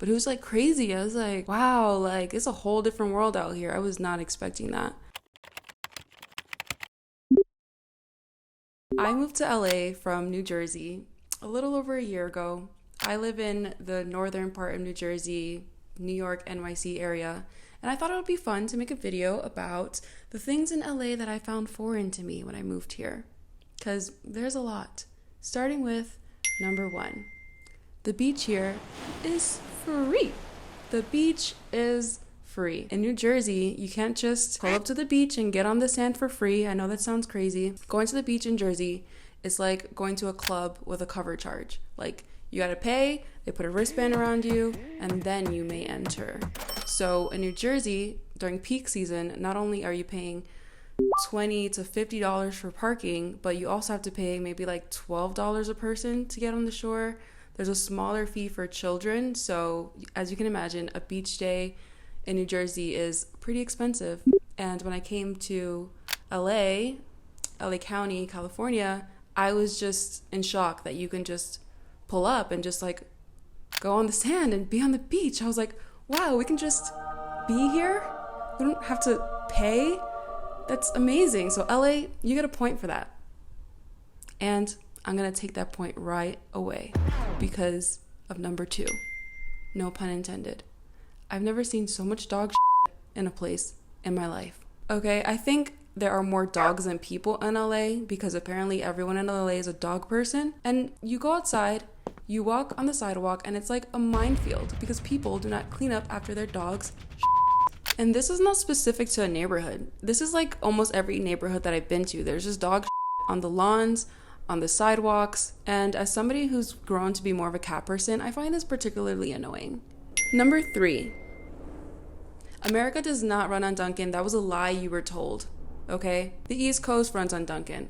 But it was like crazy. I was like, wow, like it's a whole different world out here. I was not expecting that. I moved to LA from New Jersey a little over a year ago. I live in the northern part of New Jersey, New York, NYC area, and I thought it would be fun to make a video about the things in LA that I found foreign to me when I moved here. Because there's a lot. Starting with number one. The beach here is free. The beach is free. In New Jersey, you can't just pull up to the beach and get on the sand for free. I know that sounds crazy. Going to the beach in Jersey is like going to a club with a cover charge. Like, you gotta pay, they put a wristband around you, and then you may enter. So in New Jersey, during peak season, not only are you paying $20 to $50 for parking, but you also have to pay maybe like $12 a person to get on the shore. There's a smaller fee for children. So as you can imagine, a beach day in New Jersey is pretty expensive. And when I came to LA County, California, I was just in shock that you can just pull up and just like go on the sand and be on the beach. I was like, wow, we can just be here? We don't have to pay? That's amazing. So LA, you get a point for that. And I'm gonna take that point right away because of number two. No pun intended. I've never seen so much dog shit in a place in my life. Okay, I think there are more dogs than people in LA because apparently everyone in LA is a dog person. And you go outside, you walk on the sidewalk, and it's like a minefield because people do not clean up after their dogs. And this is not specific to a neighborhood. This is like almost every neighborhood that I've been to. There's just dog on the lawns, on the sidewalks, and as somebody who's grown to be more of a cat person, I find this particularly annoying. Number three, America does not run on Dunkin'. That was a lie you were told, okay? The East Coast runs on Dunkin'.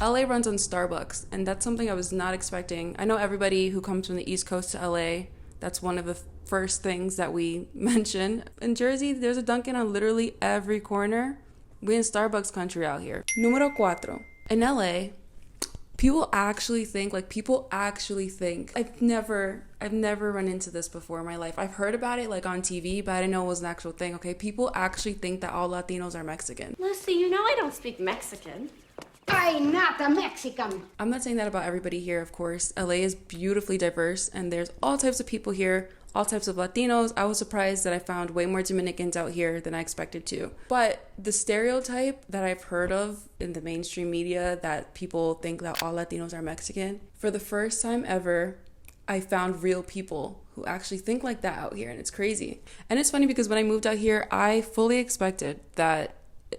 LA runs on Starbucks, and that's something I was not expecting. I know everybody who comes from the East Coast to LA, that's one of the first things that we mention. In Jersey, there's a Dunkin' on literally every corner. We in Starbucks country out here. Número cuatro. In LA, people actually think, I've never run into this before in my life. I've heard about it like on TV, but I didn't know it was an actual thing, okay? People actually think that all Latinos are Mexican. Lucy, you know I don't speak Mexican. I'm not a Mexican. I'm not saying that about everybody here, of course. LA is beautifully diverse, and there's all types of people here, all types of Latinos. I was surprised that I found way more Dominicans out here than I expected to. But the stereotype that I've heard of in the mainstream media that people think that all Latinos are Mexican, for the first time ever, I found real people who actually think like that out here, and it's crazy. And it's funny because when I moved out here, I fully expected that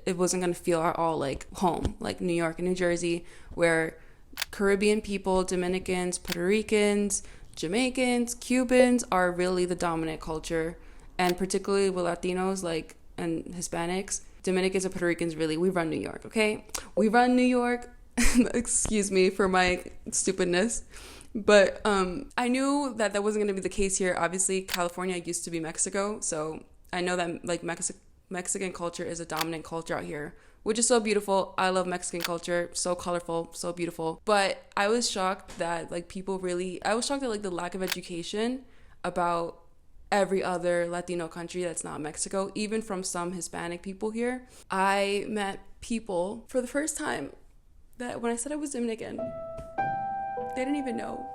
it wasn't going to feel at all like home, like New York and New Jersey, where Caribbean people, Dominicans, Puerto Ricans, Jamaicans, Cubans are really the dominant culture, and particularly with Latinos and Hispanics, Dominicans and Puerto Ricans, really, we run New York, okay? We run New York. Excuse me for my stupidness. But I knew that wasn't going to be the case here. Obviously, California used to be Mexico, so I know that Mexican culture is a dominant culture out here, which is so beautiful. I love Mexican culture, so colorful, so beautiful. But I was shocked that I was shocked at the lack of education about every other Latino country that's not Mexico, even from some Hispanic people here. I met people for the first time that when I said I was Dominican, they didn't even know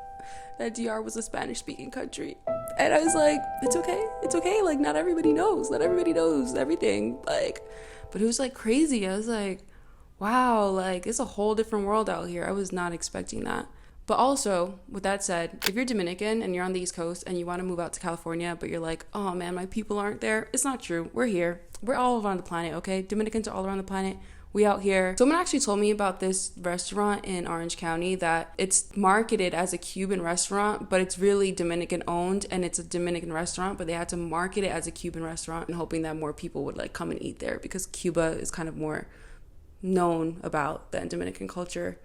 that DR was a Spanish-speaking country. And I was like, it's okay. Like, not everybody knows everything. But it was crazy. I was like, wow, it's a whole different world out here. I was not expecting that. But also, with that said, if you're Dominican and you're on the East Coast and you want to move out to California, but you're like, oh man, my people aren't there, it's not true. We're here. We're all around the planet, okay? Dominicans are all around the planet. We out here. Someone actually told me about this restaurant in Orange County that it's marketed as a Cuban restaurant, but it's really Dominican owned, and it's a Dominican restaurant, but they had to market it as a Cuban restaurant and hoping that more people would come and eat there because Cuba is kind of more known about than Dominican culture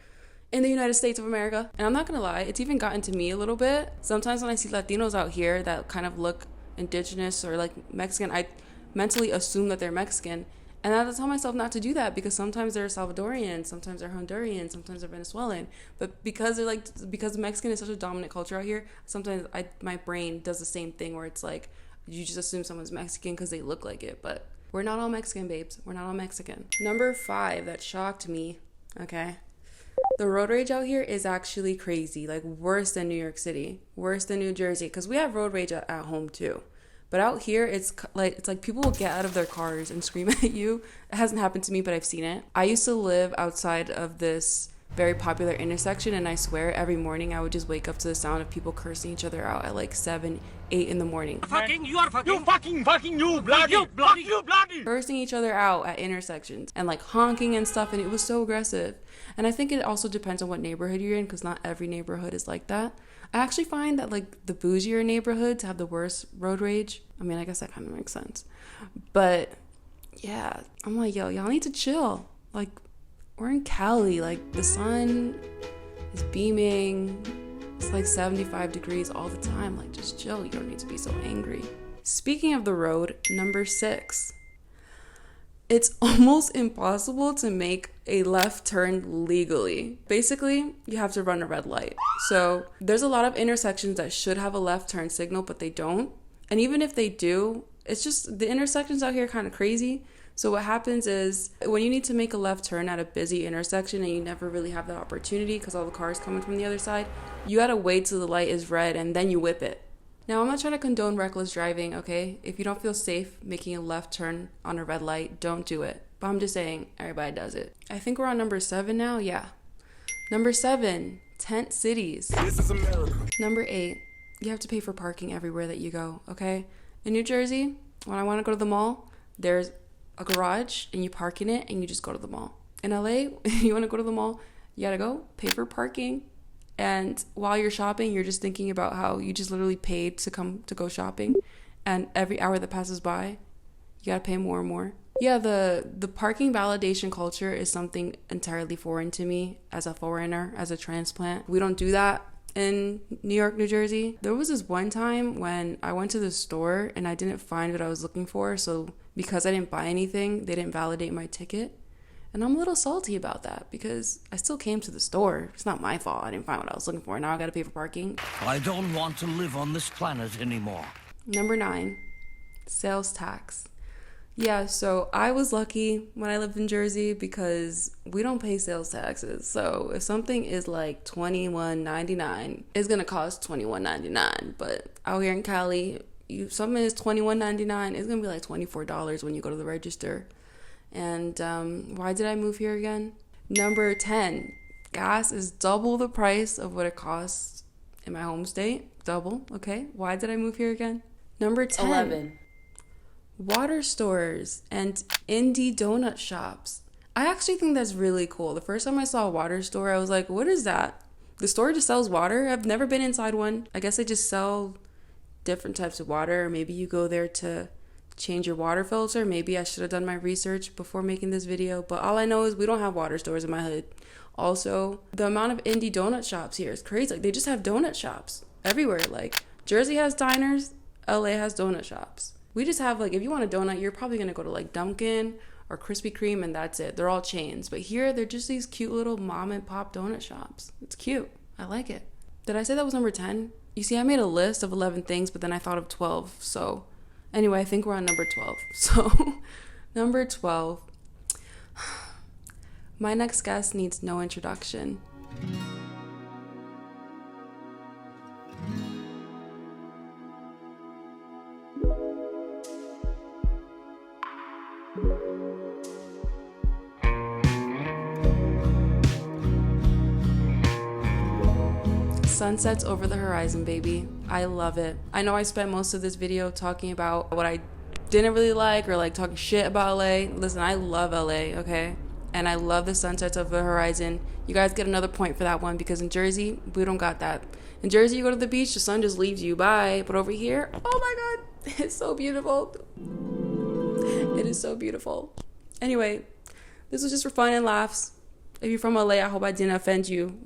in the United States of America. And I'm not gonna lie, it's even gotten to me a little bit. Sometimes when I see Latinos out here that kind of look indigenous or Mexican, I mentally assume that they're Mexican. And I tell myself not to do that because sometimes they're Salvadorian, sometimes they're Honduran, sometimes they're Venezuelan. But because Mexican is such a dominant culture out here, sometimes my brain does the same thing where it's like, you just assume someone's Mexican because they look like it. But we're not all Mexican, babes. We're not all Mexican. Number 5 that shocked me, okay? The road rage out here is actually crazy, like worse than New York City, worse than New Jersey, because we have road rage at home too. But out here, it's like people will get out of their cars and scream at you. It hasn't happened to me, but I've seen it. I used to live outside of this very popular intersection, and I swear every morning I would just wake up to the sound of people cursing each other out at like 7, 8 in the morning. You bloody. Cursing each other out at intersections and like honking and stuff, and it was so aggressive. And I think it also depends on what neighborhood you're in, because not every neighborhood is like that. I actually find that like the bougier neighborhoods have the worst road rage. I mean, I guess that kind of makes sense. But yeah, I'm like, yo, y'all need to chill. Like, we're in Cali. Like, the sun is beaming. It's like 75 degrees all the time. Like, just chill. You don't need to be so angry. Speaking of the road, number 6. It's almost impossible to make a left turn legally. Basically, you have to run a red light. So there's a lot of intersections that should have a left turn signal, but they don't. And even if they do, it's just the intersections out here are kind of crazy. So what happens is when you need to make a left turn at a busy intersection and you never really have that opportunity because all the cars coming from the other side, you gotta wait till the light is red and then you whip it. Now, I'm not trying to condone reckless driving, okay? If you don't feel safe making a left turn on a red light, don't do it. But I'm just saying, everybody does it. I think we're on number 7 now, yeah. Number 7, tent cities. This is America. Number 8, you have to pay for parking everywhere that you go, okay? In New Jersey, when I want to go to the mall, there's a garage and you park in it and you just go to the mall. In LA, you want to go to the mall, you gotta go pay for parking. And while you're shopping, you're just thinking about how you just literally paid to go shopping. And every hour that passes by, you gotta pay more and more. Yeah, the parking validation culture is something entirely foreign to me as a foreigner, as a transplant. We don't do that in New York, New Jersey. There was this one time when I went to the store and I didn't find what I was looking for. So because I didn't buy anything, they didn't validate my ticket. And I'm a little salty about that because I still came to the store. It's not my fault. I didn't find what I was looking for. Now I gotta pay for parking. I don't want to live on this planet anymore. Number 9, sales tax. Yeah, so I was lucky when I lived in Jersey because we don't pay sales taxes. So if something is like $21.99, it's gonna cost $21.99. But out here in Cali, if something is $21.99, it's gonna be like $24 when you go to the register. And why did I move here again? Number 10, gas is double the price of what it costs in my home state. Double, okay. Why did I move here again? Number 10, 11. Water stores and indie donut shops. I actually think that's really cool. The first time I saw a water store, I was like, what is that? The store just sells water? I've never been inside one. I guess they just sell different types of water. Or maybe you go there to change your water filter. Maybe I should have done my research before making this video, but all I know is we don't have water stores in my hood. Also, the amount of indie donut shops here is crazy. Like, they just have donut shops everywhere. Like, Jersey has diners, LA has donut shops. We just have, like, if you want a donut, you're probably gonna go to like Dunkin' or Krispy Kreme and that's it. They're all chains. But here, they're just these cute little mom and pop donut shops. It's cute. I like it. Did I say that was number 10? You see, I made a list of 11 things, but then I thought of 12, so anyway, I think we're on number 12. So, number 12. My next guest needs no introduction. Sunsets over the horizon, baby. I love it. I know I spent most of this video talking about what I didn't really like or like talking shit about LA. Listen, I love LA, okay? And I love the sunsets over the horizon. You guys get another point for that one because in Jersey, we don't got that. In Jersey, you go to the beach, the sun just leaves you, bye. But over here, oh my God, it's so beautiful. It is so beautiful. Anyway, this was just for fun and laughs. If you're from LA, I hope I didn't offend you.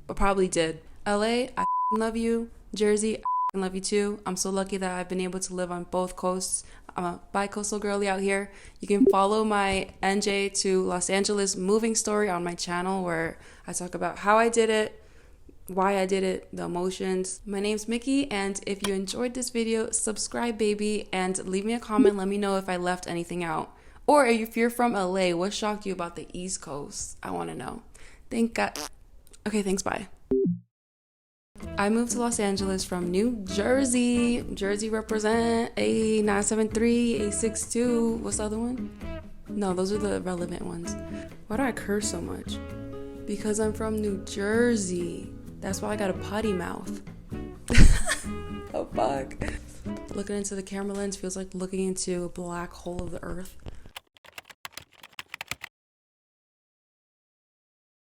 But probably did. LA, I love you. Jersey, I love you too. I'm so lucky that I've been able to live on both coasts. I'm a bi-coastal girly out here. You can follow my NJ to Los Angeles moving story on my channel where I talk about how I did it, why I did it, the emotions. My name's Mickie, and if you enjoyed this video, subscribe, baby, and leave me a comment. Let me know if I left anything out. Or if you're from LA, what shocked you about the East Coast? I want to know. Thank God. Okay, thanks, bye. I moved to Los Angeles from New Jersey. Jersey represent A973, A62. What's the other one? No, those are the relevant ones. Why do I curse so much? Because I'm from New Jersey. That's why I got a potty mouth. Oh, fuck. Looking into the camera lens feels like looking into a black hole of the earth.